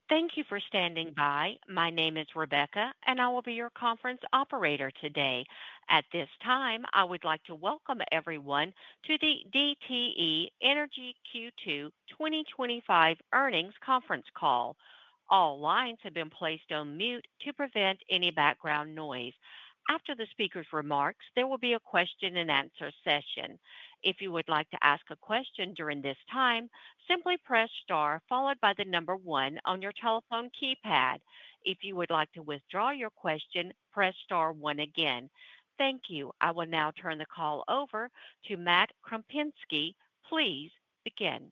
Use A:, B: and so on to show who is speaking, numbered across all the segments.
A: Thank you for standing by. My name is Rebecca, and I will be your conference operator today. At this time, I would like to welcome everyone to the DTE Energy Q2 2025 earnings conference call. All lines have been placed on mute to prevent any background noise. After the speaker's remarks, there will be a question and answer session. If you would like to ask a question during this time, simply press star followed by the number one on your telephone keypad. If you would like to withdraw your question, press star one again. Thank you. I will now turn the call over to Matt Krupinski. Please begin.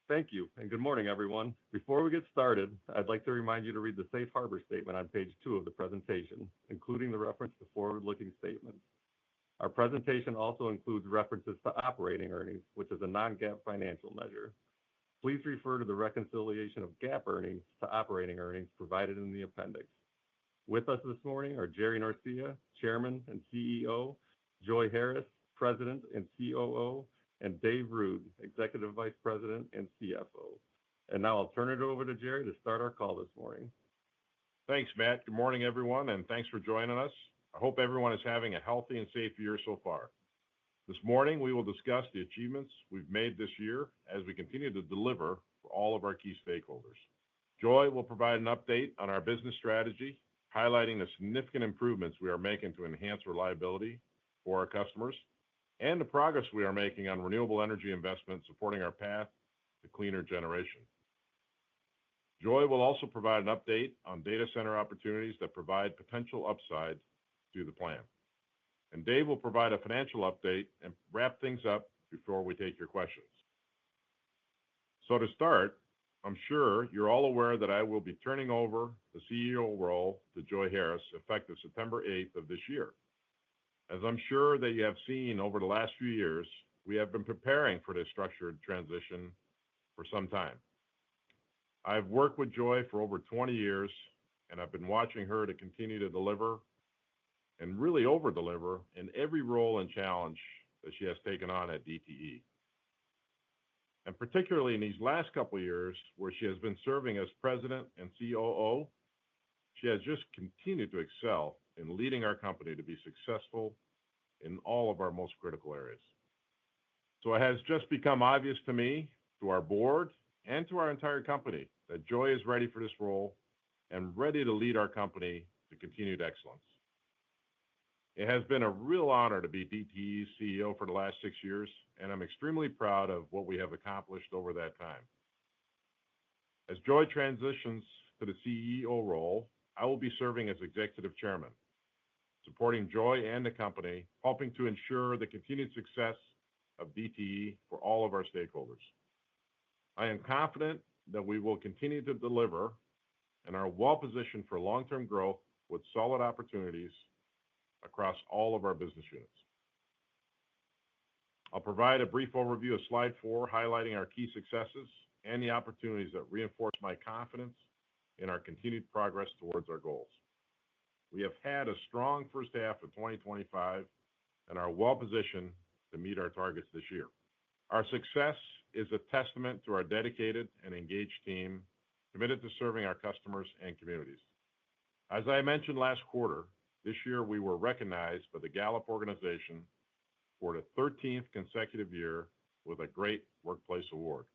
B: Thank you, and good morning, everyone. Before we get started, I'd like to remind you to read the Safe Harbor statement on page 2 of the presentation, including the reference to forward-looking statements. Our presentation also includes references to operating earnings, which is a non-GAAP financial measure. Please refer to the reconciliation of GAAP earnings to operating earnings provided in the appendix. With us this morning are Jerry Norcia, Chairman and CEO, Joi Harris, President and COO, and Dave Ruud, Executive Vice President and CFO. And now I'll turn it over to Jerry to start our call this morning.
C: Thanks, Matt. Good morning, everyone, and thanks for joining us. I hope everyone is having a healthy and safe year so far. This morning, we will discuss the achievements we've made this year as we continue to deliver for all of our key stakeholders. Joi will provide an update on our business strategy, highlighting the significant improvements we are making to enhance reliability for our customers and the progress we are making on renewable energy investments supporting our path to cleaner generation. Joi will also provide an update on data center opportunities that provide potential upside to the plan. And Dave will provide a financial update and wrap things up before we take your questions. So to start, I'm sure you're all aware that I will be turning over the CEO role to Joi Harris effective September 8th of this year. As I'm sure that you have seen over the last few years, we have been preparing for this structured transition for some time. I've worked with Joi for over 20 years, and I've been watching her to continue to deliver and really over-deliver in every role and challenge that she has taken on at DTE. And particularly in these last couple of years, where she has been serving as president and COO, she has just continued to excel in leading our company to be successful in all of our most critical areas. So it has just become obvious to me, to our board, and to our entire company that Joi is ready for this role and ready to lead our company to continued excellence. It has been a real honor to be DTE's CEO for the last 6 years, and I'm extremely proud of what we have accomplished over that time. As Joi transitions to the CEO role, I will be serving as executive chairman, supporting Joi and the company, helping to ensure the continued success of DTE for all of our stakeholders. I am confident that we will continue to deliver and are well positioned for long-term growth with solid opportunities across all of our business units. I'll provide a brief overview of slide 4, highlighting our key successes and the opportunities that reinforce my confidence in our continued progress towards our goals. We have had a strong first half of 2025 and are well positioned to meet our targets this year. Our success is a testament to our dedicated and engaged team committed to serving our customers and communities. As I mentioned last quarter, this year we were recognized by the Gallup organization for the 13th consecutive year with a Great Workplace Award.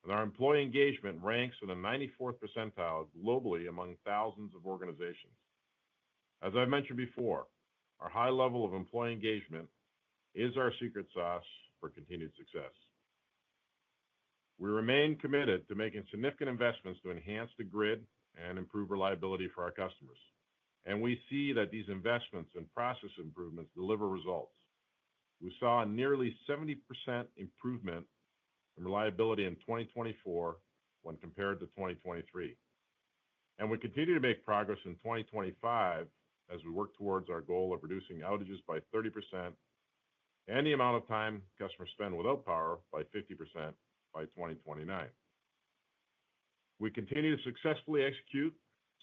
C: And our employee engagement ranks in the 94th percentile globally among thousands of organizations. As I mentioned before, our high level of employee engagement is our secret sauce for continued success. We remain committed to making significant investments to enhance the grid and improve reliability for our customers. And we see that these investments and process improvements deliver results. We saw a nearly 70% improvement in reliability in 2024 when compared to 2023. And we continue to make progress in 2025 as we work towards our goal of reducing outages by 30% and the amount of time customers spend without power by 50% by 2029. We continue to successfully execute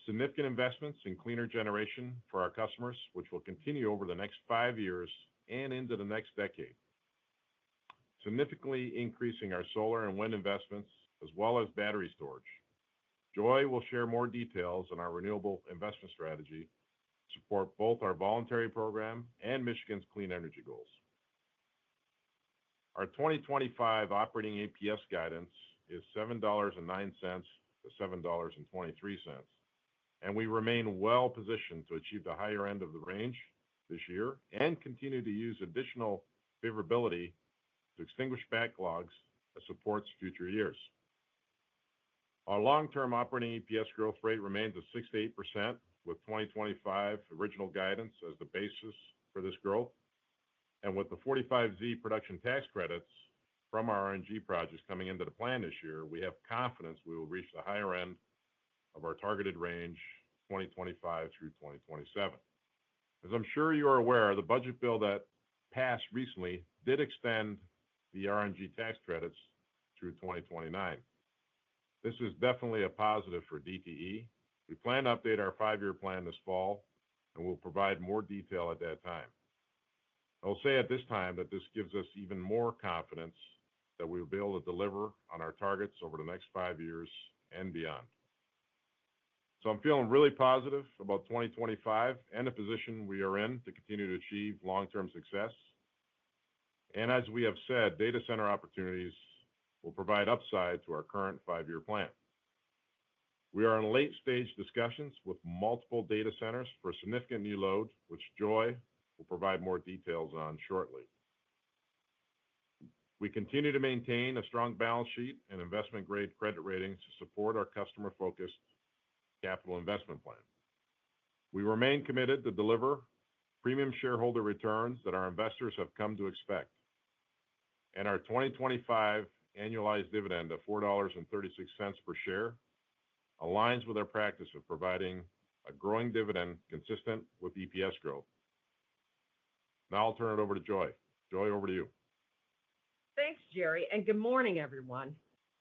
C: significant investments in cleaner generation for our customers, which will continue over the next 5 years and into the next decade, significantly increasing our solar and wind investments as well as battery storage. Joy will share more details on our renewable investment strategy to support both our voluntary program and Michigan's clean energy goals. Our 2025 operating EPS guidance is $7.09 to $7.23, and we remain well positioned to achieve the higher end of the range this year and continue to use additional favorability to extinguish backlogs that supports future years. Our long-term operating EPS growth rate remains at 6 to 8%, with 2025 original guidance as the basis for this growth. And with the 45Z production tax credits from our RNG projects coming into the plan this year, we have confidence we will reach the higher end of our targeted range 2025 through 2027. As I'm sure you are aware, the budget bill that passed recently did extend the RNG tax credits through 2029. This is definitely a positive for DTE. We plan to update our 5-year plan this fall, and we'll provide more detail at that time. I'll say at this time that this gives us even more confidence that we will be able to deliver on our targets over the next 5 years and beyond. So I'm feeling really positive about 2025 and the position we are in to continue to achieve long-term success. And as we have said, data center opportunities will provide upside to our current 5-year plan. We are in late-stage discussions with multiple data centers for significant new load, which Joy will provide more details on shortly. We continue to maintain a strong balance sheet and investment-grade credit ratings to support our customer-focused capital investment plan. We remain committed to deliver premium shareholder returns that our investors have come to expect. And our 2025 annualized dividend of $4.36 per share aligns with our practice of providing a growing dividend consistent with EPS growth. Now I'll turn it over to Joy. Joy, over to you.
D: Thanks, Jerry, and good morning, everyone.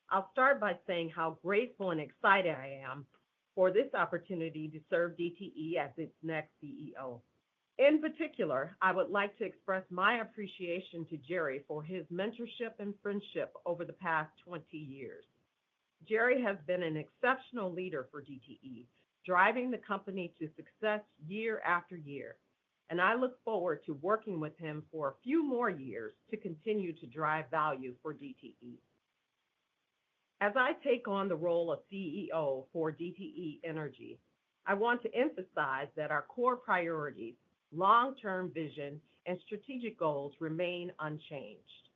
D: I'll start by saying how grateful and excited I am for this opportunity to serve DTE as its next CEO. In particular, I would like to express my appreciation to Jerry for his mentorship and friendship over the past 20 years. Jerry has been an exceptional leader for DTE, driving the company to success year after year, and I look forward to working with him for a few more years to continue to drive value for DTE. As I take on the role of CEO for DTE Energy, I want to emphasize that our core priorities, long-term vision, and strategic goals remain unchanged.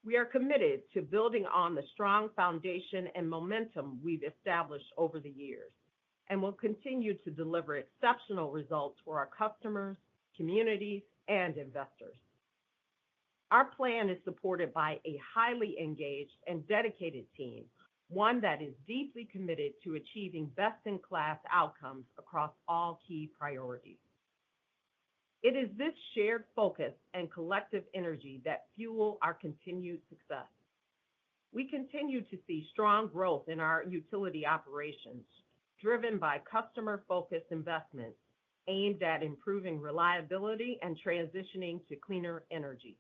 D: We are committed to building on the strong foundation and momentum we've established over the years, and will continue to deliver exceptional results for our customers, communities, and investors. Our plan is supported by a highly engaged and dedicated team, one that is deeply committed to achieving best-in-class outcomes across all key priorities. It is this shared focus and collective energy that fuel our continued success. We continue to see strong growth in our utility operations, driven by customer-focused investments aimed at improving reliability and transitioning to cleaner energy.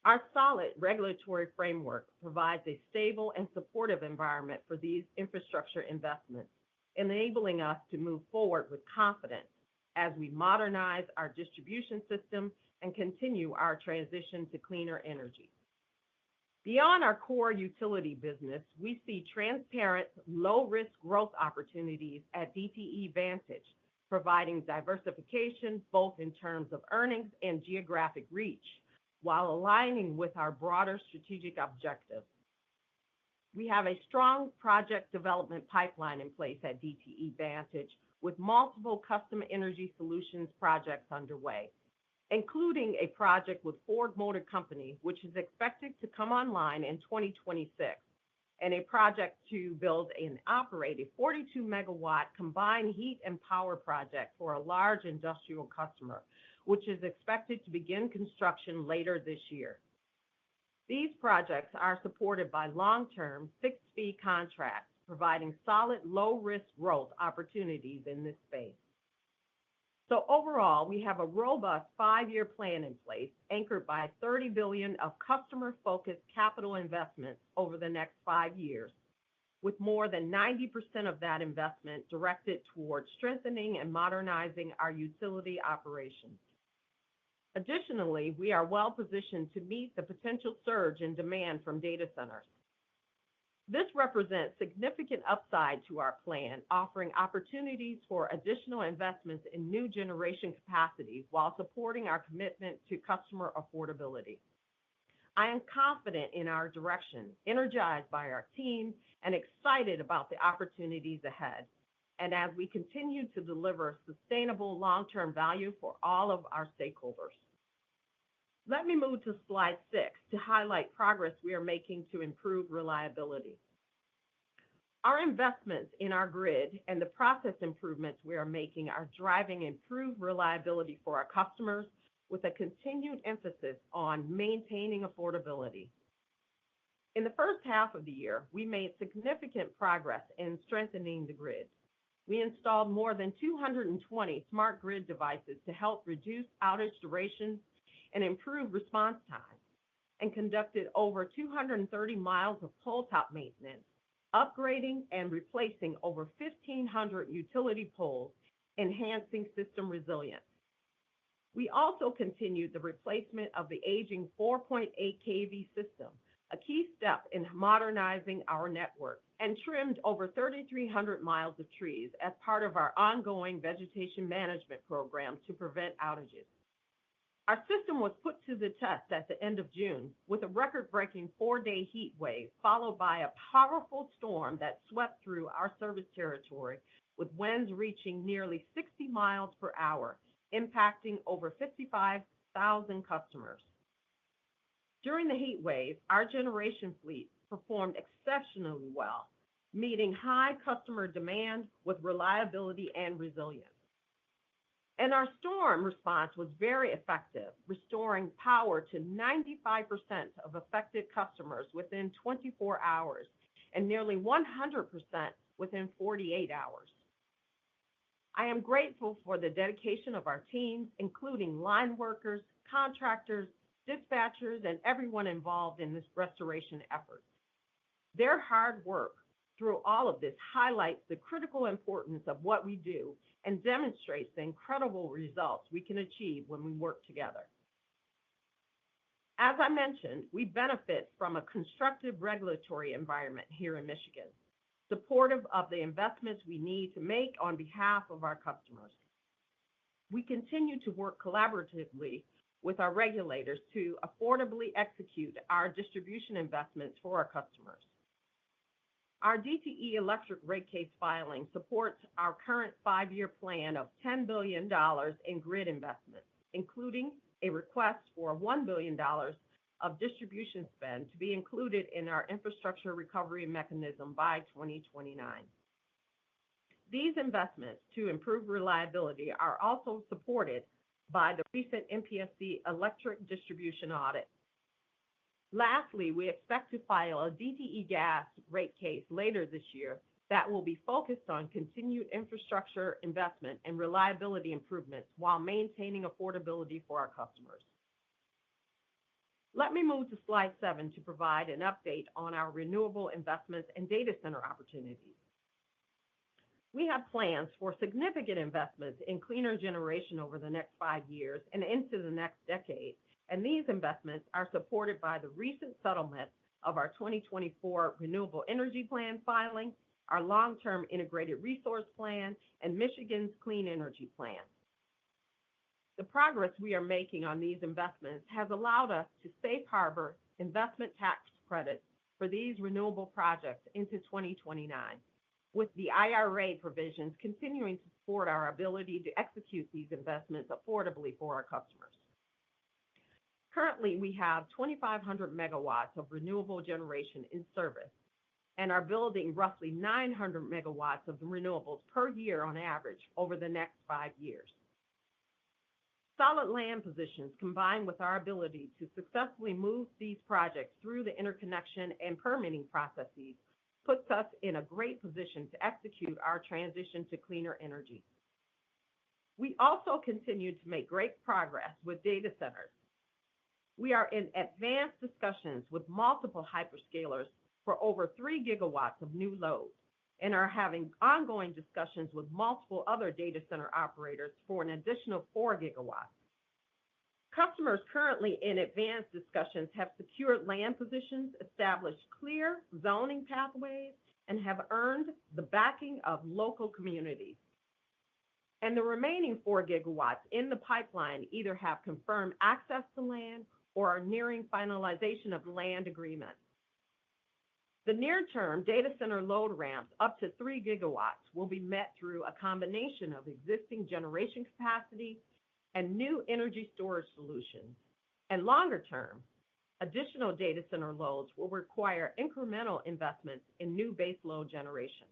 D: Our solid regulatory framework provides a stable and supportive environment for these infrastructure investments, enabling us to move forward with confidence as we modernize our distribution system and continue our transition to cleaner energy. Beyond our core utility business, we see transparent, low-risk growth opportunities at DTE Vantage, providing diversification both in terms of earnings and geographic reach, while aligning with our broader strategic objectives. We have a strong project development pipeline in place at DTE Vantage, with multiple custom energy solutions projects underway, including a project with Ford Motor Company, which is expected to come online in 2026, and a project to build and operate a 42-megawatt combined heat and power project for a large industrial customer, which is expected to begin construction later this year. These projects are supported by long-term fixed-fee contracts, providing solid low-risk growth opportunities in this space. So overall, we have a robust 5-year plan in place anchored by $30 billion of customer-focused capital investments over the next 5 years, with more than 90% of that investment directed towards strengthening and modernizing our utility operations. Additionally, we are well positioned to meet the potential surge in demand from data centers. This represents significant upside to our plan, offering opportunities for additional investments in new generation capacity while supporting our commitment to customer affordability. I am confident in our direction, energized by our team, and excited about the opportunities ahead. And as we continue to deliver sustainable long-term value for all of our stakeholders. Let me move to slide 6 to highlight progress we are making to improve reliability. Our investments in our grid and the process improvements we are making are driving improved reliability for our customers with a continued emphasis on maintaining affordability. In the first half of the year, we made significant progress in strengthening the grid. We installed more than 220 smart grid devices to help reduce outage durations and improve response time, and conducted over 230 miles of pole top maintenance, upgrading and replacing over 1,500 utility poles, enhancing system resilience. We also continued the replacement of the aging 4.8 kV system, a key step in modernizing our network, and trimmed over 3,300 miles of trees as part of our ongoing vegetation management program to prevent outages. Our system was put to the test at the end of June with a record-breaking 4-day heat wave, followed by a powerful storm that swept through our service territory with winds reaching nearly 60 miles per hour, impacting over 55,000 customers. During the heat wave, our generation fleet performed exceptionally well, meeting high customer demand with reliability and resilience. And our storm response was very effective, restoring power to 95% of affected customers within 24 hours and nearly 100% within 48 hours. I am grateful for the dedication of our teams, including line workers, contractors, dispatchers, and everyone involved in this restoration effort. Their hard work through all of this highlights the critical importance of what we do and demonstrates the incredible results we can achieve when we work together. As I mentioned, we benefit from a constructive regulatory environment here in Michigan, supportive of the investments we need to make on behalf of our customers. We continue to work collaboratively with our regulators to affordably execute our distribution investments for our customers. Our DTE electric rate case filing supports our current 5-year plan of $10 billion in grid investments, including a request for $1 billion of distribution spend to be included in our infrastructure recovery mechanism by 2029. These investments to improve reliability are also supported by the recent MPSC electric distribution audit. Lastly, we expect to file a DTE gas rate case later this year that will be focused on continued infrastructure investment and reliability improvements while maintaining affordability for our customers. Let me move to slide 7 to provide an update on our renewable investments and data center opportunities. We have plans for significant investments in cleaner generation over the next 5 years and into the next decade, and these investments are supported by the recent settlement of our 2024 Renewable Energy Plan filing, our long-term integrated resource plan, and Michigan's Clean Energy Plan. The progress we are making on these investments has allowed us to safe harbor investment tax credits for these renewable projects into 2029, with the IRA provisions continuing to support our ability to execute these investments affordably for our customers. Currently, we have 2,500 megawatts of renewable generation in service and are building roughly 900 megawatts of renewables per year on average over the next 5 years. Solid land positions combined with our ability to successfully move these projects through the interconnection and permitting processes puts us in a great position to execute our transition to cleaner energy. We also continue to make great progress with data centers. We are in advanced discussions with multiple hyperscalers for over 3 gigawatts of new load and are having ongoing discussions with multiple other data center operators for an additional 4 gigawatts. Customers currently in advanced discussions have secured land positions, established clear zoning pathways, and have earned the backing of local communities. And the remaining 4 gigawatts in the pipeline either have confirmed access to land or are nearing finalization of land agreements. The near-term data center load ramps up to 3 gigawatts will be met through a combination of existing generation capacity and new energy storage solutions. And longer term, additional data center loads will require incremental investments in new base load generation.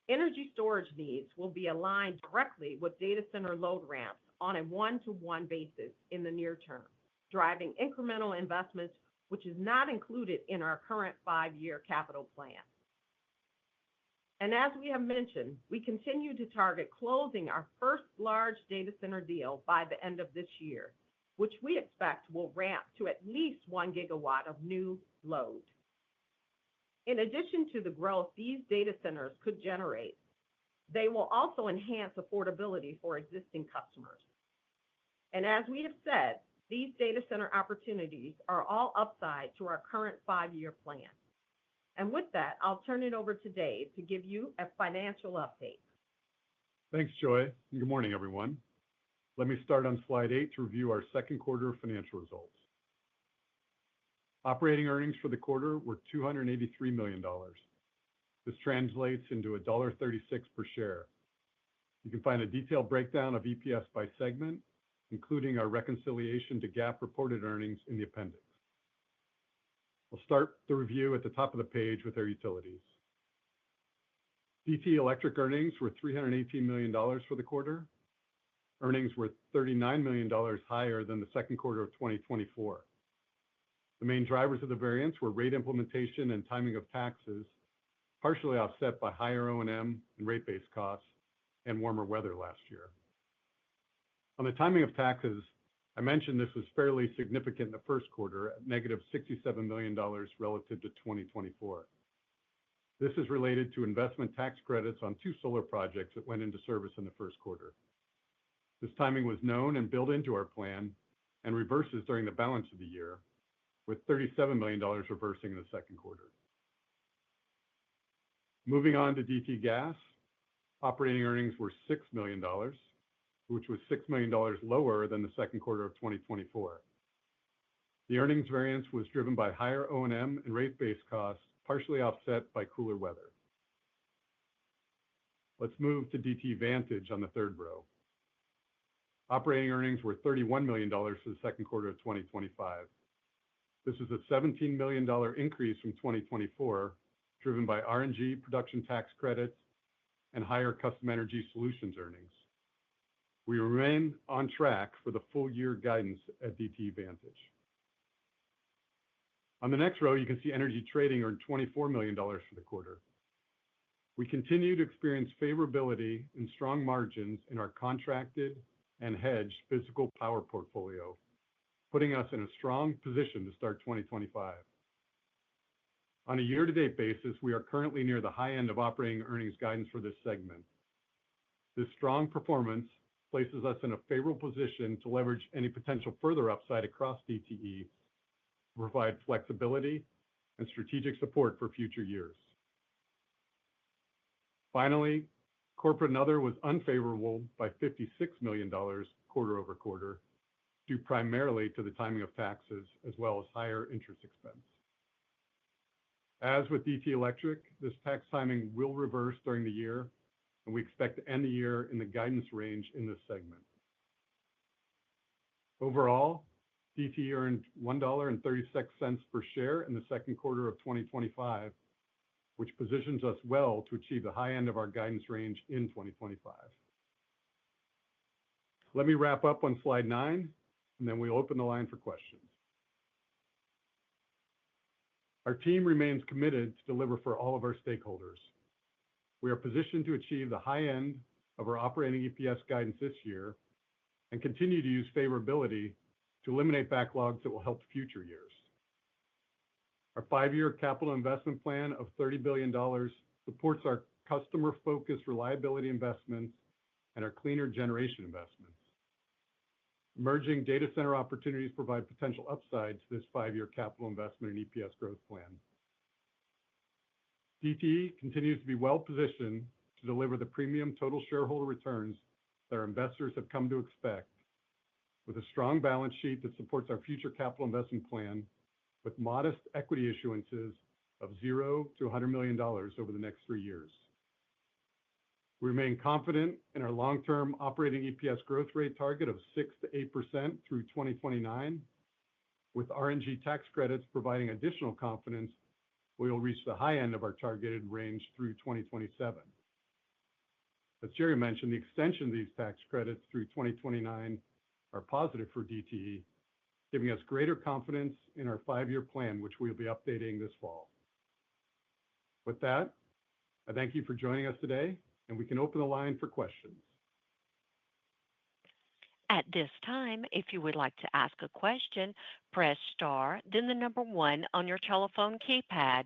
D: Energy storage needs will be aligned directly with data center load ramps on a one-to-one basis in the near term, driving incremental investments, which is not included in our current 5-year capital plan. And as we have mentioned, we continue to target closing our first large data center deal by the end of this year, which we expect will ramp to at least 1 gigawatt of new load. In addition to the growth these data centers could generate, they will also enhance affordability for existing customers. And as we have said, these data center opportunities are all upside to our current 5-year plan. And with that, I'll turn it over to Dave to give you a financial update.
E: Thanks, Joy. And good morning, everyone. Let me start on slide 8 to review our second quarter financial results. Operating earnings for the quarter were $283 million. This translates into $1.36 per share. You can find a detailed breakdown of EPS by segment, including our reconciliation to GAAP reported earnings in the appendix. We'll start the review at the top of the page with our utilities. DTE Electric earnings were $318 million for the quarter. Earnings were $39 million higher than the second quarter of 2024. The main drivers of the variance were rate implementation and timing of taxes, partially offset by higher O&M and rate-based costs and warmer weather last year. On the timing of taxes, I mentioned this was fairly significant in the first quarter at negative $67 million relative to 2024. This is related to investment tax credits on 2 solar projects that went into service in the first quarter. This timing was known and built into our plan and reverses during the balance of the year, with $37 million reversing in the second quarter. Moving on to DTE Gas, operating earnings were $6 million, which was $6 million lower than the second quarter of 2024. The earnings variance was driven by higher O&M and rate-based costs, partially offset by cooler weather. Let's move to DTE Vantage on the third row. Operating earnings were $31 million for the second quarter of 2025. This is a $17 million increase from 2024, driven by RNG production tax credits and higher custom energy solutions earnings. We remain on track for the full year guidance at DTE Vantage. On the next row, you can see energy trading earned $24 million for the quarter. We continue to experience favorability and strong margins in our contracted and hedged physical power portfolio, putting us in a strong position to start 2025. On a year-to-date basis, we are currently near the high end of operating earnings guidance for this segment. This strong performance places us in a favorable position to leverage any potential further upside across DTE to provide flexibility and strategic support for future years. Finally, corporate and other was unfavorable by $56 million quarter over quarter, due primarily to the timing of taxes as well as higher interest expense. As with DTE Electric, this tax timing will reverse during the year, and we expect to end the year in the guidance range in this segment. Overall, DTE earned $1.36 per share in the second quarter of 2025, which positions us well to achieve the high end of our guidance range in 2025. Let me wrap up on slide 9, and then we'll open the line for questions. Our team remains committed to deliver for all of our stakeholders. We are positioned to achieve the high end of our operating EPS guidance this year and continue to use favorability to eliminate backlogs that will help future years. Our 5-year capital investment plan of $30 billion supports our customer-focused reliability investments and our cleaner generation investments. Emerging data center opportunities provide potential upside to this 5-year capital investment and EPS growth plan. DTE continues to be well-positioned to deliver the premium total shareholder returns that our investors have come to expect, with a strong balance sheet that supports our future capital investment plan with modest equity issuances of $0 to $100 million over the next 3 years. We remain confident in our long-term operating EPS growth rate target of 6 to 8% through 2029, with RNG tax credits providing additional confidence we will reach the high end of our targeted range through 2027. As Jerry mentioned, the extension of these tax credits through 2029 are positive for DTE, giving us greater confidence in our 5-year plan, which we will be updating this fall. With that, I thank you for joining us today, and we can open the line for questions.
A: At this time, if you would like to ask a question, press star, then the number 1 on your telephone keypad.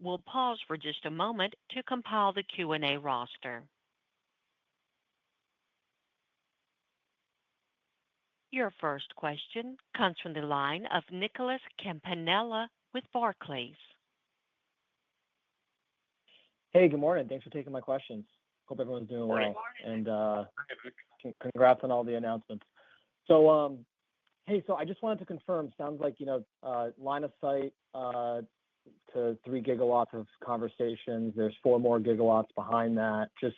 A: We'll pause for just a moment to compile the Q&A roster. Your first question comes from the line of Nicholas Campanella with Barclays.
F: Hey, good morning. Thanks for taking my questions. Hope everyone's doing well. And congrats on all the announcements. So, so I just wanted to confirm, sounds like, line of sight to 3 gigawatts of conversations. There's 4 more gigawatts behind that. Just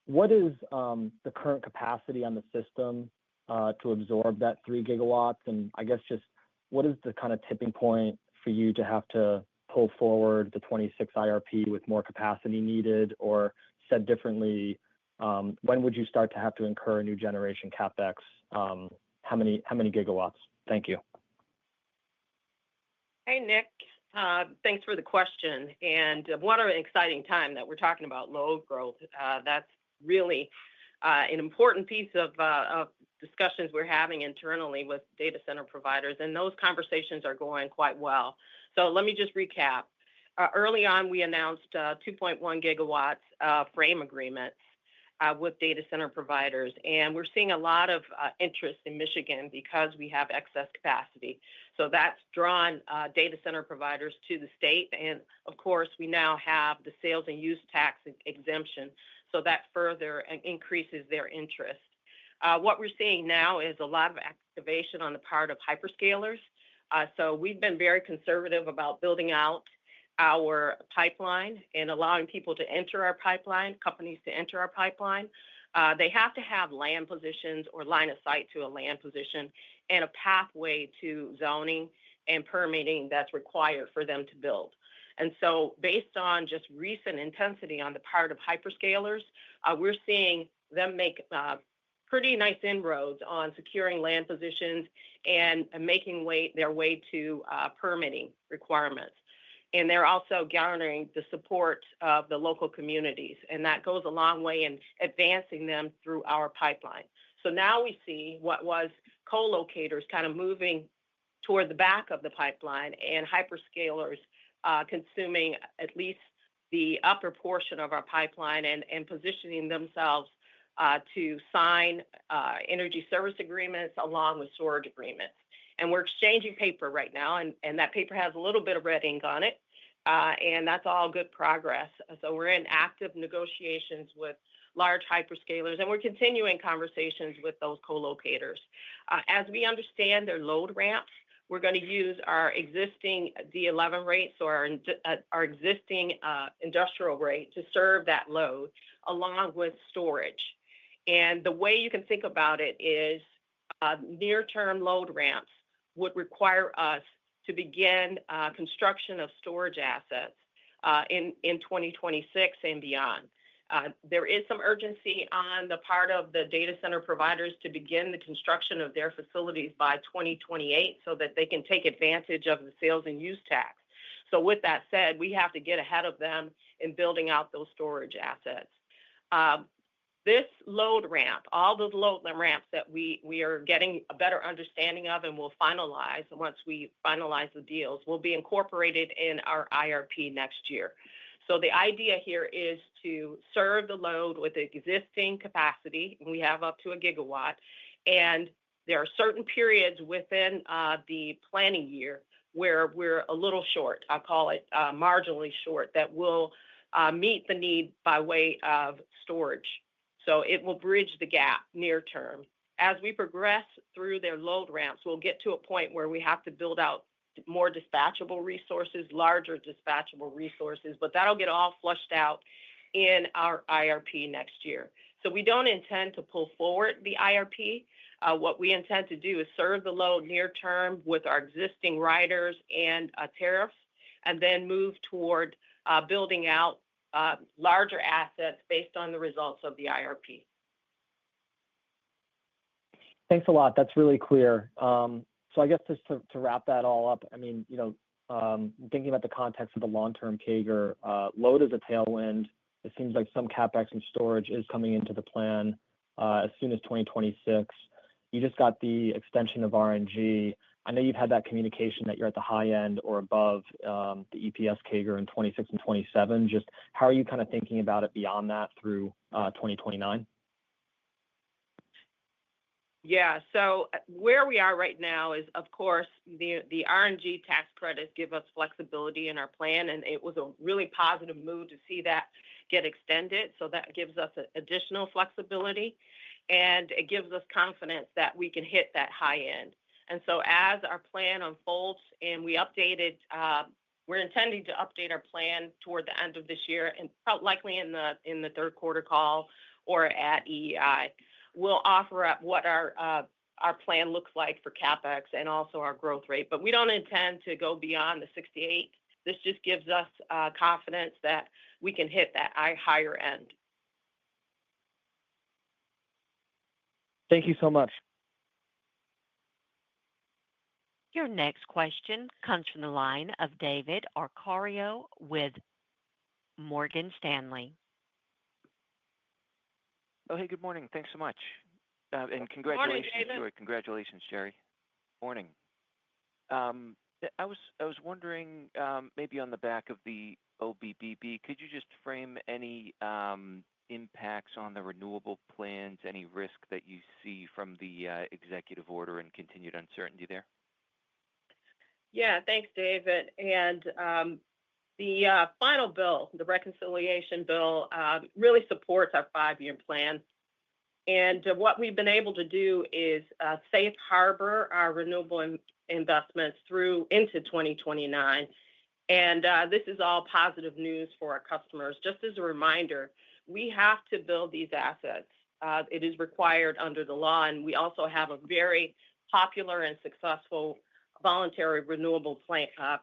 F: what is the current capacity on the system to absorb that 3 gigawatts? And I guess just what is the kind of tipping point for you to have to pull forward the 26 IRP with more capacity needed? Or said differently, when would you start to have to incur new generation CapEx? How many gigawatts? Thank you.
D: Hey, Nick. Thanks for the question. And what an exciting time that we're talking about load growth. That's really an important piece of discussions we're having internally with data center providers, and those conversations are going quite well. So let me just recap. Early on, we announced 2.1 gigawatts frame agreements with data center providers, and we're seeing a lot of interest in Michigan because we have excess capacity. So that's drawn data center providers to the state, and of course, we now have the sales and use tax exemption, so that further increases their interest. What we're seeing now is a lot of activation on the part of hyperscalers. So we've been very conservative about building out our pipeline and allowing people to enter our pipeline, companies to enter our pipeline. They have to have land positions or line of sight to a land position and a pathway to zoning and permitting that's required for them to build. And so based on just recent intensity on the part of hyperscalers, we're seeing them make pretty nice inroads on securing land positions and making their way to permitting requirements. And they're also garnering the support of the local communities, and that goes a long way in advancing them through our pipeline. So now we see what was co-locators kind of moving toward the back of the pipeline and hyperscalers consuming at least the upper portion of our pipeline and positioning themselves to sign energy service agreements along with storage agreements. And we're exchanging paper right now, and that paper has a little bit of red ink on it, and that's all good progress. So we're in active negotiations with large hyperscalers, and we're continuing conversations with those co-locators. As we understand their load ramps, we're going to use our existing D11 rates or our existing industrial rate to serve that load along with storage. And the way you can think about it is near-term load ramps would require us to begin construction of storage assets in 2026 and beyond. There is some urgency on the part of the data center providers to begin the construction of their facilities by 2028 so that they can take advantage of the sales and use tax. So with that said, we have to get ahead of them in building out those storage assets. this load ramp, all the load ramps that we are getting a better understanding of and will finalize once we finalize the deals, will be incorporated in our IRP next year. So the idea here is to serve the load with existing capacity. We have up to a gigawatt, and there are certain periods within the planning year where we're a little short. I call it marginally short, that will meet the need by way of storage. So it will bridge the gap near term. As we progress through their load ramps, we'll get to a point where we have to build out more dispatchable resources, larger dispatchable resources, but that'll get all flushed out in our IRP next year. So we don't intend to pull forward the IRP. What we intend to do is serve the load near term with our existing riders and tariffs, and then move toward building out larger assets based on the results of the IRP.
F: Thanks a lot. That's really clear. So I guess just to wrap that all up, I mean, thinking about the context of the long-term CAGR, load is a tailwind. It seems like some CapEx and storage is coming into the plan as soon as 2026. You just got the extension of RNG. I know you've had that communication that you're at the high end or above the EPS CAGR in 26 and 27. Just how are you kind of thinking about it beyond that through 2029?
D: Yeah, so where we are right now is, of course, the RNG tax credits give us flexibility in our plan, and it was a really positive move to see that get extended. So that gives us additional flexibility, and it gives us confidence that we can hit that high end. And so as our plan unfolds and we're intending to update our plan toward the end of this year, and likely in the third quarter call or at EEI, we'll offer up what our plan looks like for CapEx and also our growth rate. But we don't intend to go beyond the 68. This just gives us confidence that we can hit that higher end.
F: Thank you so much.
A: Your next question comes from the line of David Arcario with Morgan Stanley.
G: Oh, hey, good morning. Thanks so much. And congratulations, Joy. Congratulations, Jerry. Morning. I was wondering, maybe on the back of the OBBB, could you just frame any impacts on the renewable plans, any risk that you see from the executive order and continued uncertainty there?
D: Yeah, thanks, David. And the final bill, the reconciliation bill, really supports our 5-year plan. And what we've been able to do is safe harbor our renewable investments through into 2029. And this is all positive news for our customers. Just as a reminder, we have to build these assets. It is required under the law, and we also have a very popular and successful voluntary renewable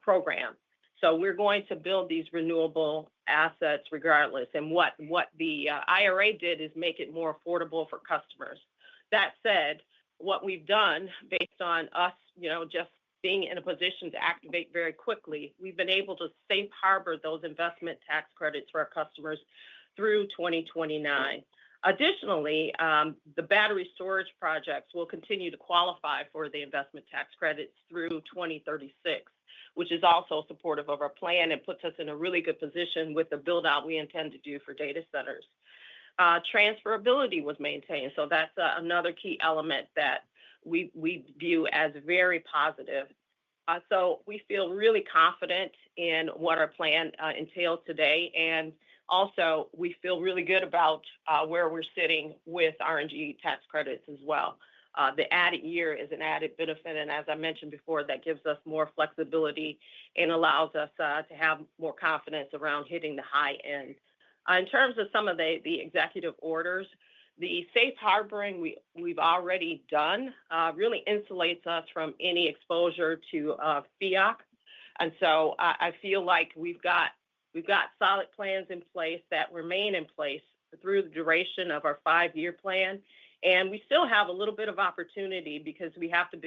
D: program. So we're going to build these renewable assets regardless. And what the IRA did is make it more affordable for customers. That said, what we've done based on us, just being in a position to activate very quickly, we've been able to safe harbor those investment tax credits for our customers through 2029. Additionally, the battery storage projects will continue to qualify for the investment tax credits through 2036, which is also supportive of our plan and puts us in a really good position with the build out we intend to do for data centers. Transferability was maintained. So that's another key element that we view as very positive. So we feel really confident in what our plan entails today. And also, we feel really good about where we're sitting with RNG tax credits as well. The added year is an added benefit. And as I mentioned before, that gives us more flexibility and allows us to have more confidence around hitting the high end. In terms of some of the executive orders, the safe harboring we've already done really insulates us from any exposure to FIAC. And so I feel like we've got solid plans in place that remain in place through the duration of our 5-year plan. And we still have a little bit of opportunity because we have to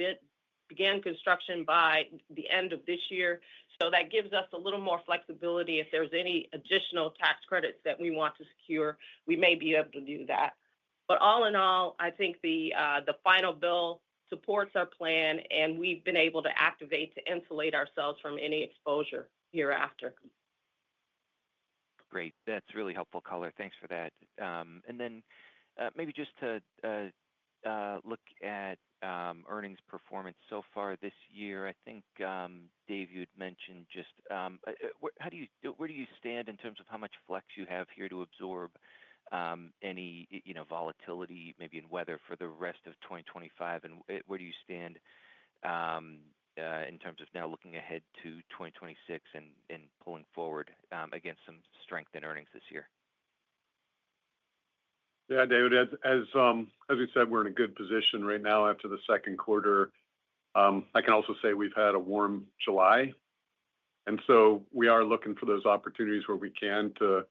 D: begin construction by the end of this year. So that gives us a little more flexibility. If there's any additional tax credits that we want to secure, we may be able to do that.
H: But all in all, I think the final bill supports our plan, and we've been able to activate to insulate ourselves from any exposure hereafter.
G: Great. That's really helpful color. Thanks for that. And then maybe just to look at earnings performance so far this year, I think Dave, you'd mentioned just where do you stand in terms of how much flex you have here to absorb any volatility, maybe in weather for the rest of 2025, and where do you stand in terms of now looking ahead to 2026 and pulling forward against some strength in earnings this year?
E: Yeah, David, as we said, we're in a good position right now after the second quarter. I can also say we've had a warm July. And so we are looking for those opportunities where we can to,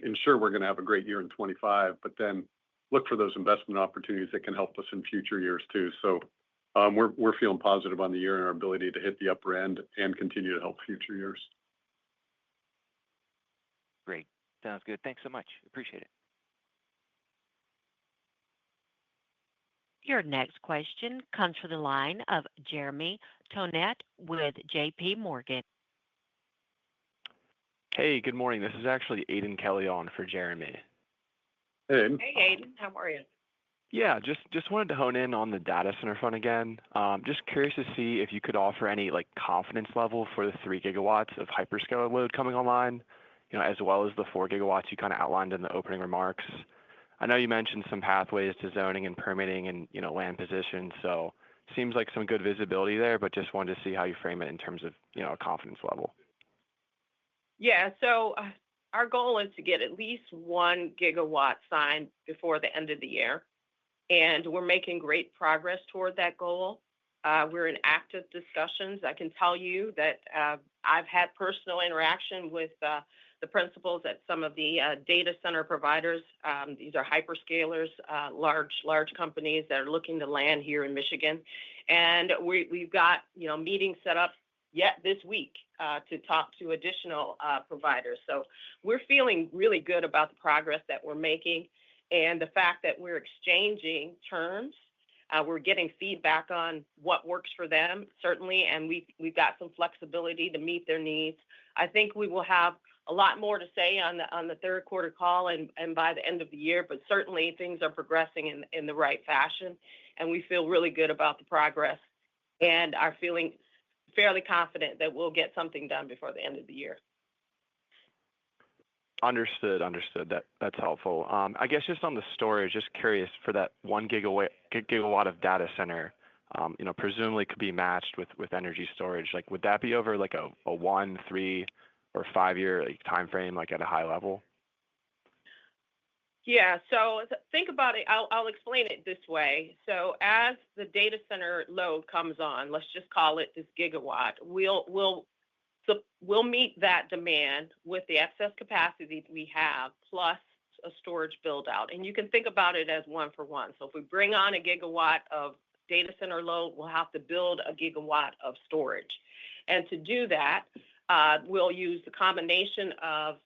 E: ensure we're going to have a great year in 25, but then look for those investment opportunities that can help us in future years too. So we're feeling positive on the year and our ability to hit the upper end and continue to help future years.
G: Great. Sounds good. Thanks so much. Appreciate it.
A: Your next question comes from the line of Jeremy Tonet with J.P. Morgan.
I: Hey, good morning. This is actually Aiden Kelly on for Jeremy.
E: Hey, Aiden.
H: Hey, Aiden. How are you?
I: Yeah, just wanted to hone in on the data center front again. Just curious to see if you could offer any confidence level for the 3 gigawatts of hyperscaler load coming online, as well as the 4 gigawatts you kind of outlined in the opening remarks. I know you mentioned some pathways to zoning and permitting and land position, so seems like some good visibility there, but just wanted to see how you frame it in terms of a confidence level.
H: Yeah, so our goal is to get at least 1 gigawatt signed before the end of the year, and we're making great progress toward that goal. We're in active discussions. I can tell you that I've had personal interaction with the principals at some of the data center providers. These are hyperscalers, large companies that are looking to land here in Michigan. And we've got meetings set up yet this week to talk to additional providers. So we're feeling really good about the progress that we're making and the fact that we're exchanging terms. We're getting feedback on what works for them, certainly, and we've got some flexibility to meet their needs. I think we will have a lot more to say on the third quarter call and by the end of the year, but certainly things are progressing in the right fashion, and we feel really good about the progress and are feeling fairly confident that we'll get something done before the end of the year.
I: Understood. That's helpful. I guess just on the storage, just curious for that 1 gigawatt of data center, presumably could be matched with energy storage. Would that be over a 1, 3, or 5 year time frame, at a high level?
H: Yeah. So think about it. I'll explain it this way. So as the data center load comes on, let's just call it this gigawatt, we'll meet that demand with the excess capacity we have plus a storage build out. And you can think about it as 1 for 1. So if we bring on a gigawatt of data center load, we'll have to build a gigawatt of storage. And to do that, we'll use the combination of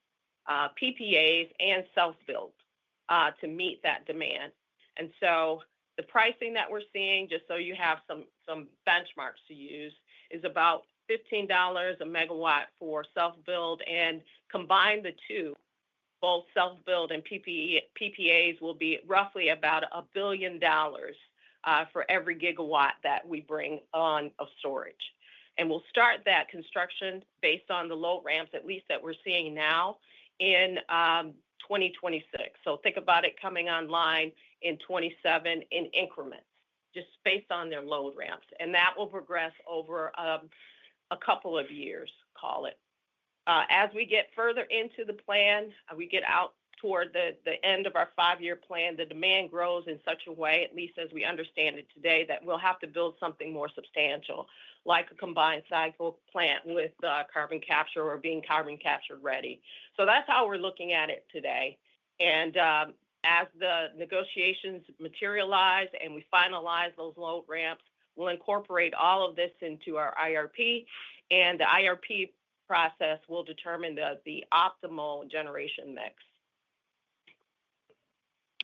H: PPAs and self-build to meet that demand. And so the pricing that we're seeing, just so you have some benchmarks to use, is about $15 a megawatt for self-build, and combine the two, both self-build and PPAs will be roughly about $1 billion for every gigawatt that we bring on of storage. And we'll start that construction based on the load ramps, at least that we're seeing now, in 2026. So think about it coming online in 27 in increments, just based on their load ramps. And that will progress over a couple of years, call it. As we get further into the plan, we get out toward the end of our 5-year plan, the demand grows in such a way, at least as we understand it today, that we'll have to build something more substantial, like a combined cycle plant with carbon capture or being carbon capture ready. So that's how we're looking at it today. And as the negotiations materialize and we finalize those load ramps, we'll incorporate all of this into our IRP, and the IRP process will determine the optimal generation mix.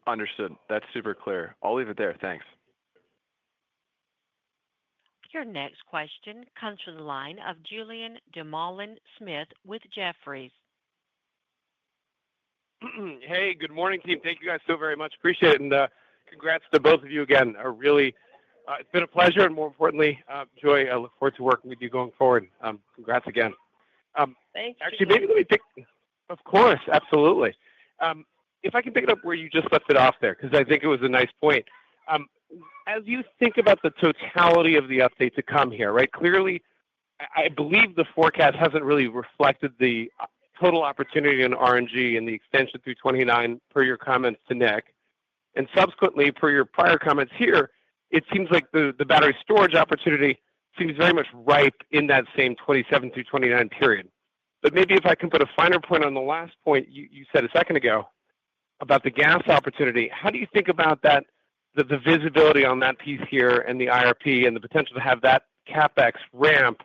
I: Understood. That's super clear. I'll leave it there. Thanks.
A: Your next question comes from the line of Julian Dumoulin-Smith with Jefferies.
J: Hey, good morning, team. Thank you guys so very much. Appreciate it. And congrats to both of you again. It's been a pleasure. And more importantly, Joy, I look forward to working with you going forward. Congrats again.
H: Thanks.
J: Actually, maybe let me pick, of course, absolutely. If I can pick it up where you just left it off there, because I think it was a nice point. As you think about the totality of the update to come here, right? Clearly, I believe the forecast hasn't really reflected the total opportunity in RNG and the extension through 29 per your comments to Nick. And subsequently, per your prior comments here, it seems like the battery storage opportunity seems very much ripe in that same 27 through 29 period. But maybe if I can put a finer point on the last point you said a second ago about the gas opportunity, how do you think about that, the visibility on that piece here and the IRP and the potential to have that CapEx ramp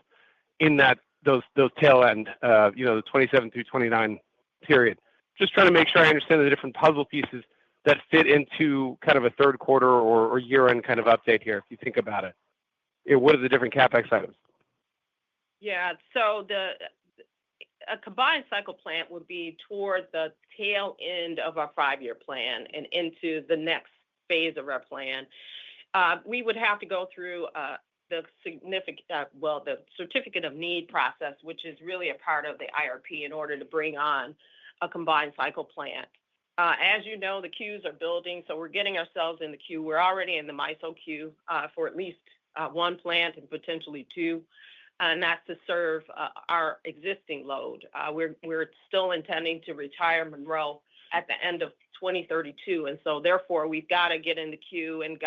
J: in those tail end, the 27 through 29 period? Just trying to make sure I understand the different puzzle pieces that fit into kind of a third quarter or year-end kind of update here, if you think about it. What are the different CapEx items?
H: Yeah, so a combined cycle plant would be toward the tail end of our 5-year plan and into the next phase of our plan. We would have to go through the certificate of need process, which is really a part of the IRP in order to bring on a combined cycle plant. As you know, the queues are building, so we're getting ourselves in the queue. We're already in the MISO queue for at least one plant and potentially two, and that's to serve our existing load. We're still intending to retire Monroe at the end of 2032, and so therefore we've got to get in the queue and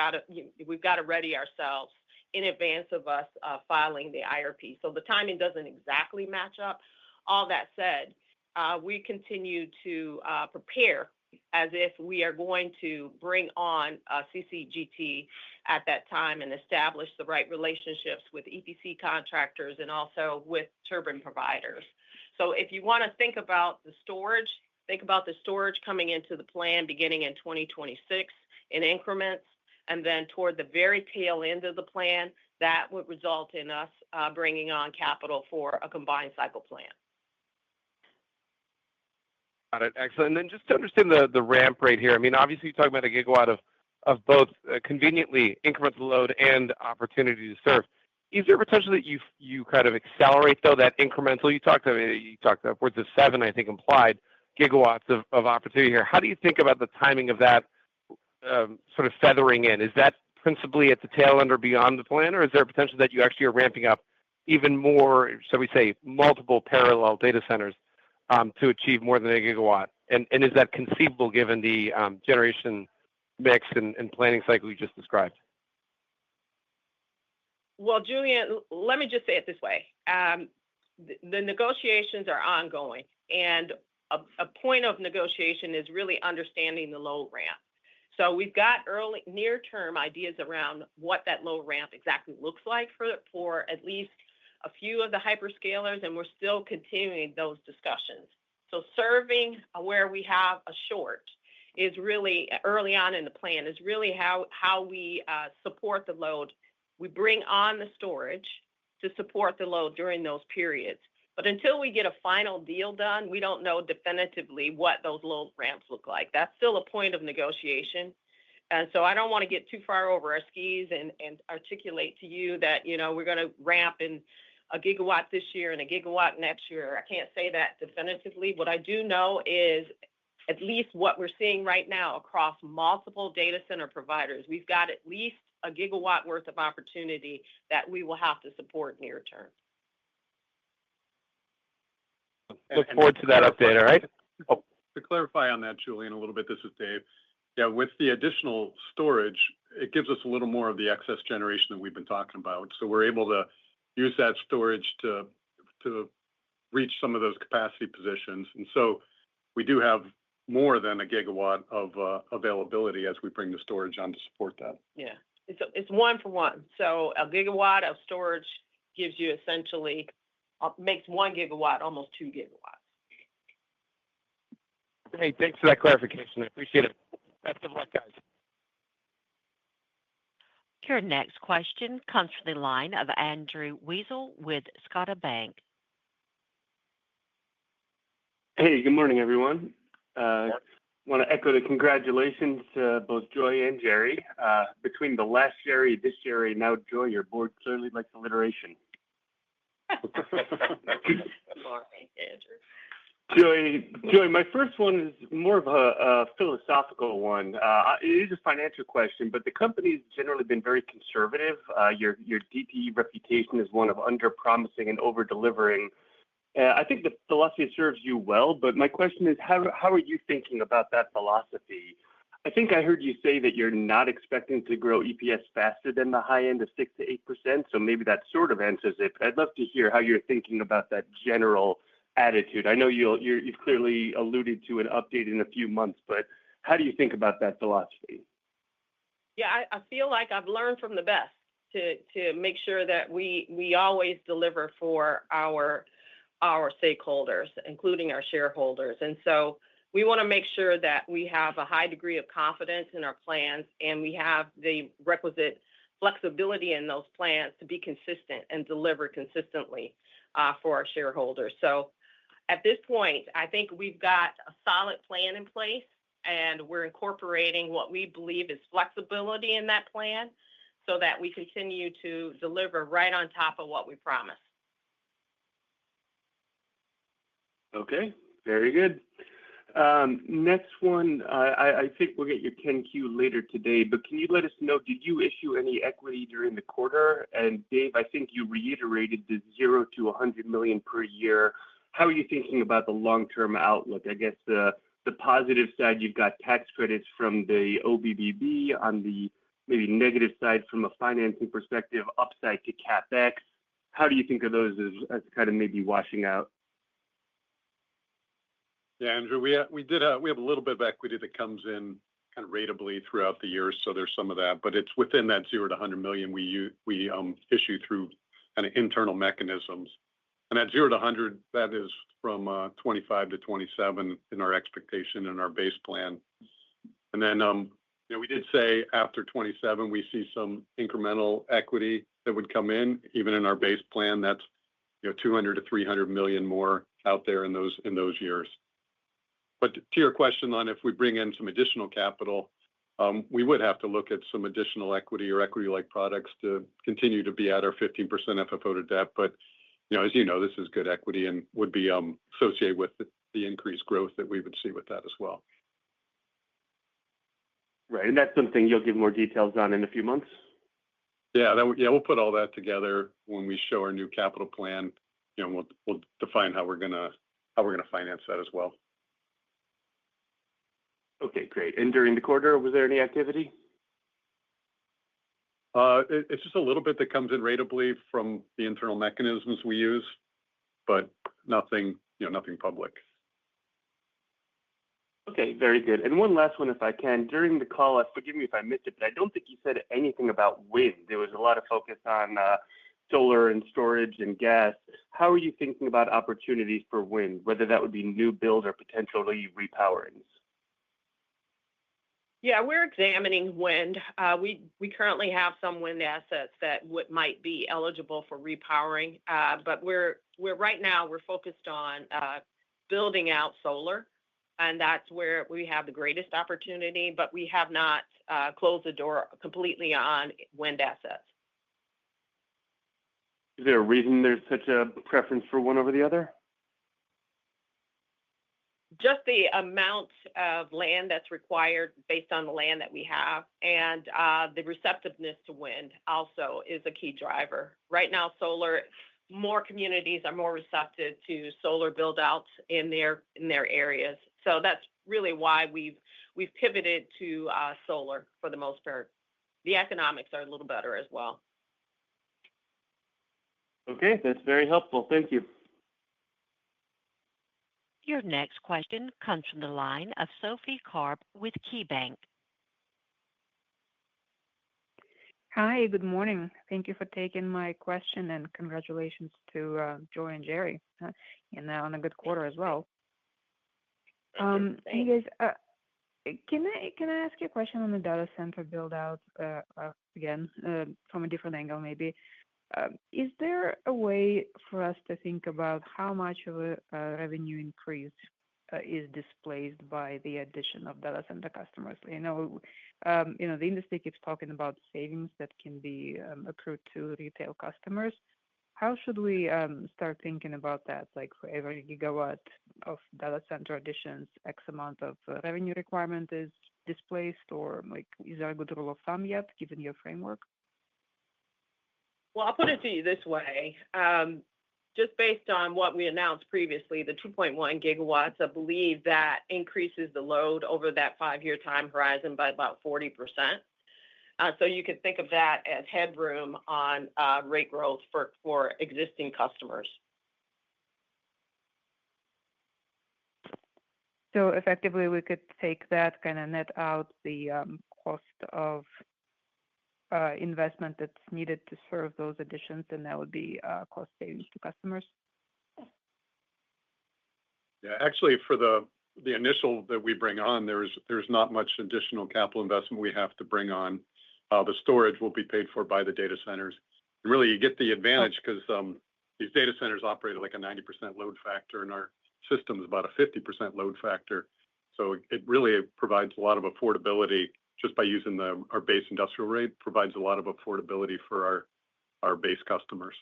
H: we've got to ready ourselves in advance of us filing the IRP. So the timing doesn't exactly match up. All that said, we continue to prepare as if we are going to bring on CCGT at that time and establish the right relationships with EPC contractors and also with turbine providers. So if you want to think about the storage coming into the plan beginning in 2026 in increments, and then toward the very tail end of the plan, that would result in us bringing on capital for a combined cycle plant.
J: Got it. Excellent. And then just to understand the ramp rate here, I mean, obviously you're talking about a gigawatt of both conveniently incremental load and opportunity to serve. Is there potential that you kind of accelerate, though, that incremental? You talked upwards of 7, I think, implied gigawatts of opportunity here. How do you think about the timing of that sort of feathering in? Is that principally at the tail end or beyond the plan, or is there potential that you actually are ramping up even more, shall we say, multiple parallel data centers to achieve more than a gigawatt? And is that conceivable given the generation mix and planning cycle you just described?
H: Well, Julian, let me just say it this way. The negotiations are ongoing, and a point of negotiation is really understanding the load ramp. So we've got early near-term ideas around what that load ramp exactly looks like for at least a few of the hyperscalers, and we're still continuing those discussions. So serving where we have a short is really early on in the plan, is really how we support the load. We bring on the storage to support the load during those periods. But until we get a final deal done, we don't know definitively what those load ramps look like. That's still a point of negotiation. And so I don't want to get too far over our skis and articulate to you that, we're going to ramp in a gigawatt this year and a gigawatt next year. I can't say that definitively. What I do know is at least what we're seeing right now across multiple data center providers, we've got at least a gigawatt worth of opportunity that we will have to support near term.
J: Look forward to that update, all right?
E: To clarify on that, Julian, a little bit, this is Dave. Yeah, with the additional storage, it gives us a little more of the excess generation that we've been talking about. So we're able to use that storage to reach some of those capacity positions. And so we do have more than a gigawatt of availability as we bring the storage on to support that.
H: Yeah, it's 1 for 1. So a gigawatt of storage gives you essentially makes 1 gigawatt almost 2 gigawatts.
J: Hey, thanks for that clarification. I appreciate it. Best of luck, guys.
A: Your next question comes from the line of Andrew Weasel with Scotiabank.
K: Hey, good morning, everyone. Want to echo the congratulations to both Joy and Jerry. Between the last Jerry, this Jerry, now Joy, your board clearly likes alliteration. Joy, my first one is more of a philosophical one. It is a financial question, but the company's generally been very conservative. Your DTE reputation is one of under-promising and over-delivering. I think the philosophy serves you well, but my question is, how are you thinking about that philosophy? I think I heard you say that you're not expecting to grow EPS faster than the high end of 6 to 8%, so maybe that sort of answers it. But I'd love to hear how you're thinking about that general attitude. I know you've clearly alluded to an update in a few months, but how do you think about that philosophy?
H: Yeah, I feel like I've learned from the best to make sure that we always deliver for our stakeholders, including our shareholders. And so we want to make sure that we have a high degree of confidence in our plans and we have the requisite flexibility in those plans to be consistent and deliver consistently for our shareholders. So at this point, I think we've got a solid plan in place and we're incorporating what we believe is flexibility in that plan so that we continue to deliver right on top of what we promised.
K: Okay, very good. Next one, I think we'll get your 10Q later today, but can you let us know, did you issue any equity during the quarter? And Dave, I think you reiterated the 0 to 100 million per year. How are you thinking about the long-term outlook? I guess the positive side, you've got tax credits from the OBBB. On the maybe negative side, from a financing perspective, upside to CapEx. How do you think of those as kind of maybe washing out?
E: Yeah, Andrew, we have a little bit of equity that comes in kind of ratably throughout the year, so there's some of that, but it's within that 0 to 100 million we issue through kind of internal mechanisms. And that 0 to 100, that is from 25 to 27 in our expectation in our base plan. And then, we did say after 27, we see some incremental equity that would come in, even in our base plan. That's 200 to 300 million more out there in those years. But to your question on if we bring in some additional capital, we would have to look at some additional equity or equity-like products to continue to be at our 15% FFO to debt. But as you know, this is good equity and would be associated with the increased growth that we would see with that as well.
K: Right, and that's something you'll give more details on in a few months?
E: Yeah, we'll put all that together when we show our new capital plan. We'll define how we're gonna finance that as well.
K: Okay, great. And during the quarter, was there any activity?
E: It's just a little bit that comes in ratably from the internal mechanisms we use, but nothing public.
K: Okay, very good. And one last one, if I can. During the call, forgive me if I missed it, but I don't think you said anything about wind. There was a lot of focus on solar and storage and gas. How are you thinking about opportunities for wind, whether that would be new build or potentially repowerings?
H: Yeah, we're examining wind. We currently have some wind assets that might be eligible for repowering, but we're right now focused on building out solar, and that's where we have the greatest opportunity. But we have not closed the door completely on wind assets.
K: Is there a reason there's such a preference for one over the other?
H: Just the amount of land that's required based on the land that we have, and the receptiveness to wind also is a key driver. Right now, solar, more communities are more receptive to solar build-outs in their areas. So that's really why we've pivoted to solar for the most part. The economics are a little better as well.
K: Okay, that's very helpful. Thank you.
A: Your next question comes from the line of Sophie Karp with KeyBank.
L: Hi, good morning. Thank you for taking my question and congratulations to Joy and Jerry and on a good quarter as well. Hey guys, Can I ask you a question on the data center build out again from a different angle maybe? Is there a way for us to think about how much of a revenue increase is displaced by the addition of data center customers? The industry keeps talking about savings that can be accrued to retail customers. How should we start thinking about that? Like for every gigawatt of data center additions, X amount of revenue requirement is displaced, or like is there a good rule of thumb yet, given your framework?
H: Well, I'll put it to you this way. Just based on what we announced previously, the 2.1 gigawatts, I believe that increases the load over that 5-year time horizon by about 40%. So you can think of that as headroom on rate growth for existing customers.
L: So effectively, we could take that kind of net out the cost of investment that's needed to serve those additions, and that would be cost savings to customers.
E: Yeah, actually, for the initial that we bring on, there's not much additional capital investment we have to bring on. The storage will be paid for by the data centers. And really, you get the advantage because these data centers operate at like a 90% load factor, and our system is about a 50% load factor. So it really provides a lot of affordability just by using our base industrial rate, provides a lot of affordability for our base customers.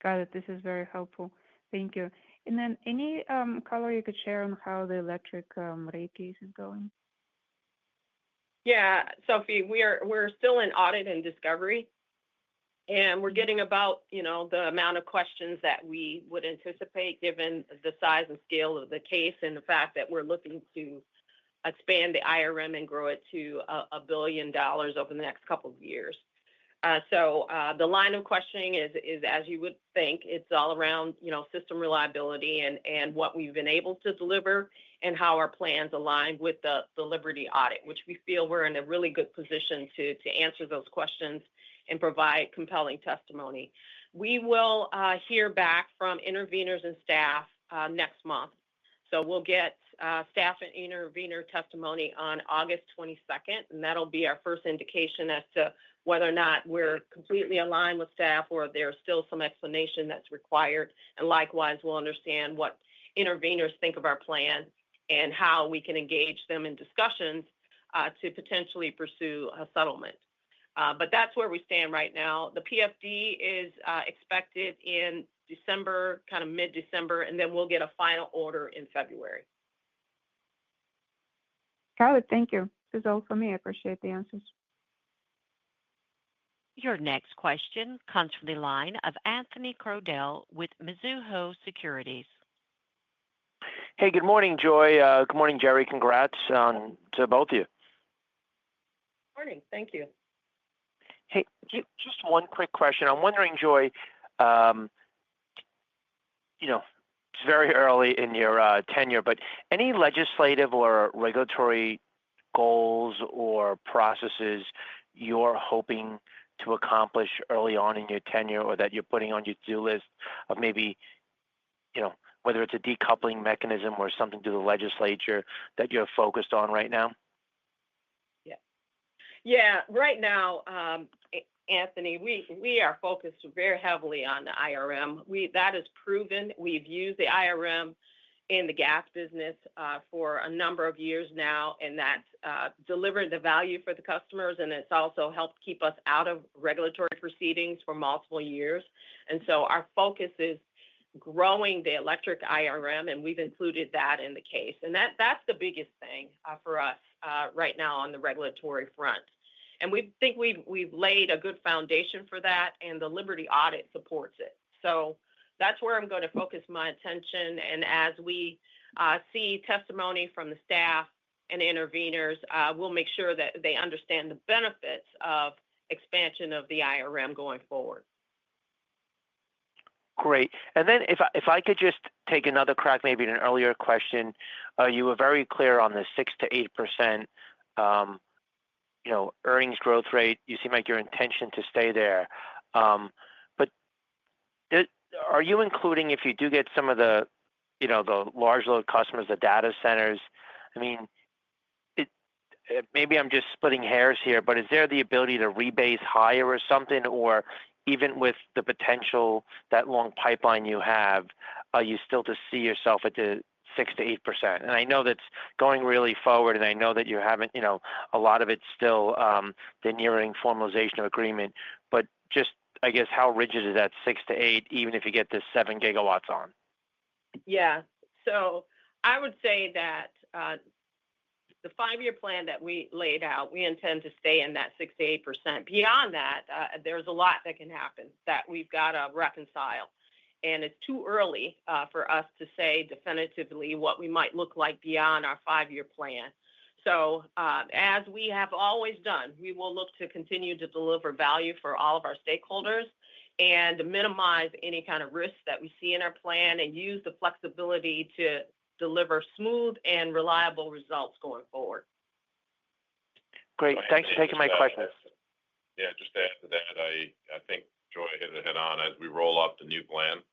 L: Got it. This is very helpful. Thank you. And then any color you could share on how the electric rate case is going?
H: Yeah, Sophie, we're still in audit and discovery, and we're getting about the amount of questions that we would anticipate given the size and scale of the case and the fact that we're looking to expand the IRM and grow it to $1 billion over the next couple of years. So the line of questioning is, as you would think, it's all around system reliability and what we've been able to deliver and how our plans align with the Liberty audit, which we feel we're in a really good position to answer those questions and provide compelling testimony. We will hear back from interveners and staff next month. So we'll get staff and intervener testimony on August 22nd, and that'll be our first indication as to whether or not we're completely aligned with staff or there's still some explanation that's required. And likewise, we'll understand what interveners think of our plan and how we can engage them in discussions to potentially pursue a settlement. But that's where we stand right now. The PFD is expected in December, kind of mid-December, and then we'll get a final order in February.
L: Got it. Thank you. This is all for me. I appreciate the answers.
A: Your next question comes from the line of Anthony Crowdell with Mizuho Securities.
M: Hey, good morning, Joy. Good morning, Jerry. Congrats to both of you.
H: Morning. Thank you.
M: Hey, just one quick question. I'm wondering, Joy, it's very early in your tenure, but any legislative or regulatory goals or processes you're hoping to accomplish early on in your tenure or that you're putting on your to-do list of maybe, whether it's a decoupling mechanism or something to the legislature that you're focused on right now?
H: Yeah. Right now, Anthony, we are focused very heavily on the IRM. That is proven. We've used the IRM in the gas business for a number of years now, and that's delivered the value for the customers, and it's also helped keep us out of regulatory proceedings for multiple years. And so our focus is growing the electric IRM, and we've included that in the case. And that's the biggest thing for us right now on the regulatory front. And we think we've laid a good foundation for that, and the Liberty audit supports it. So that's where I'm going to focus my attention. And as we see testimony from the staff and interveners, we'll make sure that they understand the benefits of expansion of the IRM going forward.
M: Great. And then if I could just take another crack, maybe an earlier question, you were very clear on the 6 to 8%, earnings growth rate. You seem like your intention to stay there. But are you including, if you do get some of the large load customers, the data centers, I mean, it, maybe I'm just splitting hairs here, but is there the ability to rebase higher or something, or even with the potential, that long pipeline you have, you still to see yourself at the 6 to 8%? And I know that's going really forward, and I know that you haven't, a lot of it's still the nearing formalization of agreement, but just, I guess, how rigid is that 6 to 8, even if you get this 7 gigawatts on?
H: Yeah. So I would say that the 5-year plan that we laid out, we intend to stay in that 6 to 8%. Beyond that, there's a lot that can happen that we've got to reconcile. And it's too early for us to say definitively what we might look like beyond our 5-year plan. So as we have always done, we will look to continue to deliver value for all of our stakeholders and to minimize any kind of risks that we see in our plan and use the flexibility to deliver smooth and reliable results going forward.
M: Great. Thanks for taking my questions.
C: Yeah, just to add to that, I think Joy hit it head on. As we roll up the new plan,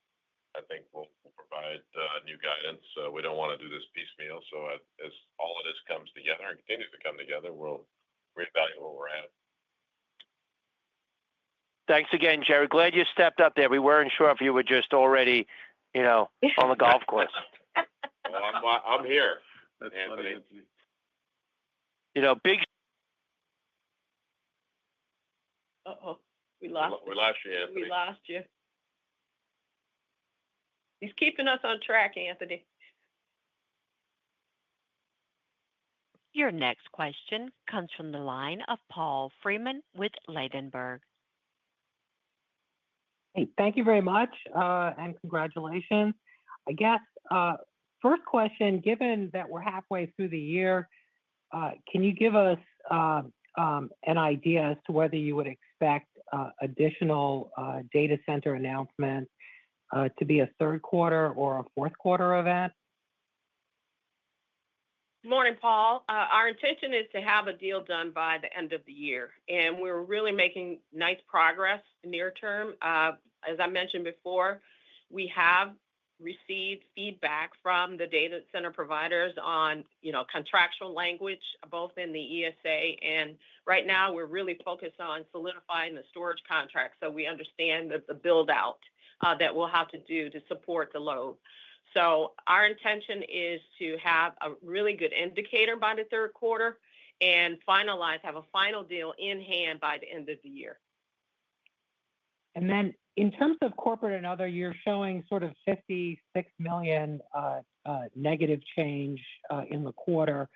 C: I think we'll provide new guidance. We don't want to do this piecemeal. So as all of this comes together and continues to come together, we'll reevaluate where we're at.
M: Thanks again, Jerry. Glad you stepped up there. We weren't sure if you were just already, on the golf course.
C: Well, I'm here,
E: That's
C: Anthony.
M: Big.
H: Uh-oh, we lost
C: you, Anthony.
H: We lost you. He's keeping us on track, Anthony.
A: Your next question comes from the line of Paul Freeman with Ladenburg.
N: Hey, thank you very much, and congratulations. I guess first question, given that we're halfway through the year, can you give us an idea as to whether you would expect additional data center announcements to be a third quarter or a fourth quarter event?
H: Morning, Paul. Our intention is to have a deal done by the end of the year, and we're really making nice progress near term. As I mentioned before, we have received feedback from the data center providers on, contractual language, both in the ESA, and right now we're really focused on solidifying the storage contract so we understand the build out that we'll have to do to support the load. So our intention is to have a really good indicator by the third quarter and have a final deal in hand by the end of the year.
N: And then in terms of corporate and other, you're showing sort of 56 million negative change in the quarter.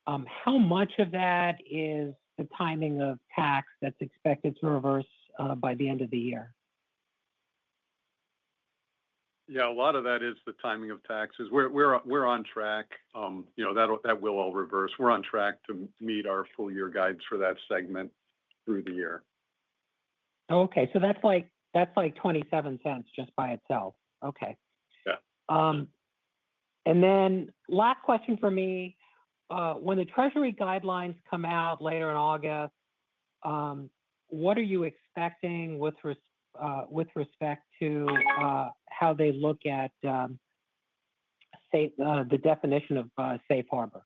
N: How much of that is the timing of tax that's expected to reverse by the end of the year?
E: Yeah, a lot of that is the timing of taxes. We're on track. That will all reverse. We're on track to meet our full year guides for that segment through the year.
N: Okay, so that's like 27 cents just by itself. Okay.
E: Yeah.
N: And then last question for me, when the Treasury guidelines come out later in August, what are you expecting with respect to how they look at the definition of safe harbor?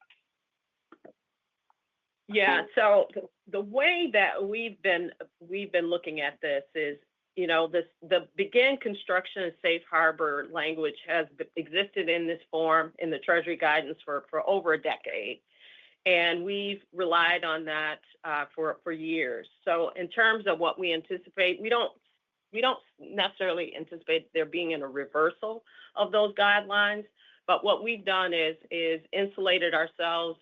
H: Yeah. So the way that we've been looking at this is, the begin construction and safe harbor language has existed in this form in the Treasury guidance for over a decade, and we've relied on that for years. So in terms of what we anticipate, we don't necessarily anticipate there being a reversal of those guidelines, but what we've done is insulated ourselves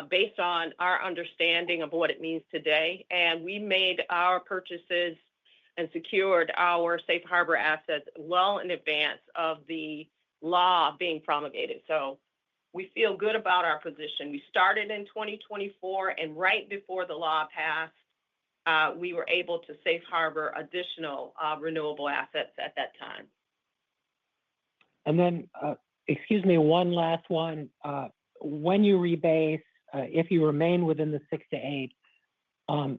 H: based on our understanding of what it means today, and we made our purchases and secured our safe harbor assets well in advance of the law being promulgated. So we feel good about our position. We started in 2024, and right before the law passed, we were able to safe harbor additional renewable assets at that time.
N: And then, excuse me, one last one. When you rebase, if you remain within the 6 to 8,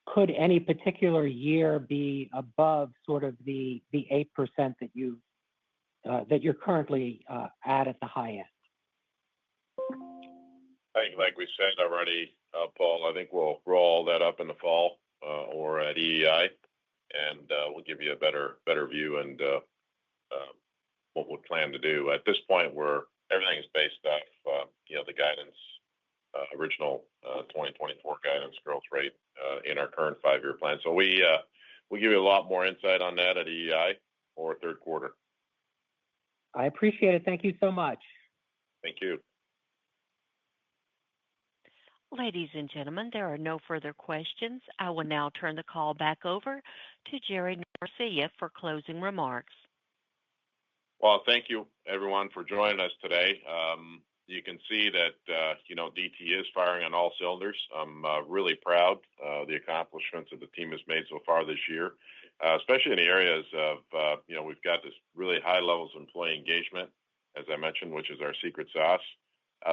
N: could any particular year be above sort of the 8% that you're currently at the high end?
C: Like we said already, Paul, I think we'll roll that up in the fall or at EEI, and we'll give you a better view and what we plan to do. At this point, everything is based off the guidance, original 2024 guidance growth rate in our current 5-year plan. So we'll give you a lot more insight on that at EEI or third quarter.
N: I appreciate it. Thank you so much.
C: Thank you.
A: Ladies and gentlemen, there are no further questions. I will now turn the call back over to Jerry Norcia for closing remarks.
C: Well, thank you, everyone, for joining us today. You can see that, DTE is firing on all cylinders. I'm really proud of the accomplishments that the team has made so far this year, especially in the areas of, we've got this really high levels of employee engagement, as I mentioned, which is our secret sauce.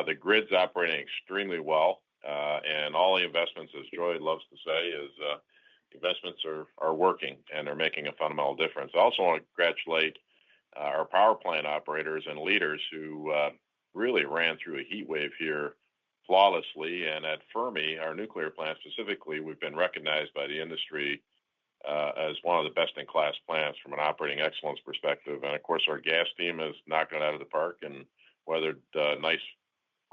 C: The grid's operating extremely well, and all the investments, as Joy loves to say, is investments are working and they're making a fundamental difference. I also want to congratulate our power plant operators and leaders who really ran through a heat wave here flawlessly. And at Fermi, our nuclear plant specifically, we've been recognized by the industry as one of the best-in-class plants from an operating excellence perspective. And of course, our gas team has knocked it out of the park and weathered nice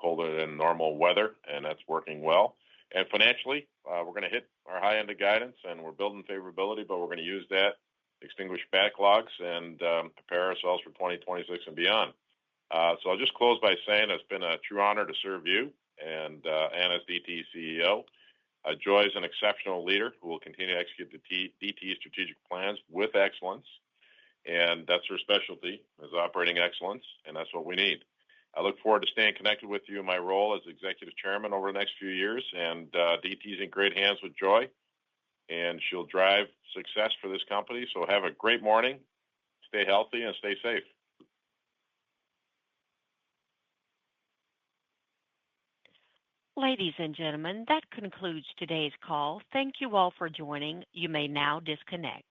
C: colder than normal weather, and that's working well. And financially, we're going to hit our high end of guidance, and we're building favorability, but we're going to use that, extinguish backlogs, and prepare ourselves for 2026 and beyond. So I'll just close by saying it's been a true honor to serve you and as DTE CEO. Joy is an exceptional leader who will continue to execute the DTE strategic plans with excellence, and that's her specialty, is operating excellence, and that's what we need. I look forward to staying connected with you in my role as executive chairman over the next few years, and DTE is in great hands with Joy, and she'll drive success for this company. So have a great morning, stay healthy, and stay safe.
A: Ladies and gentlemen, that concludes today's call. Thank you all for joining. You may now disconnect.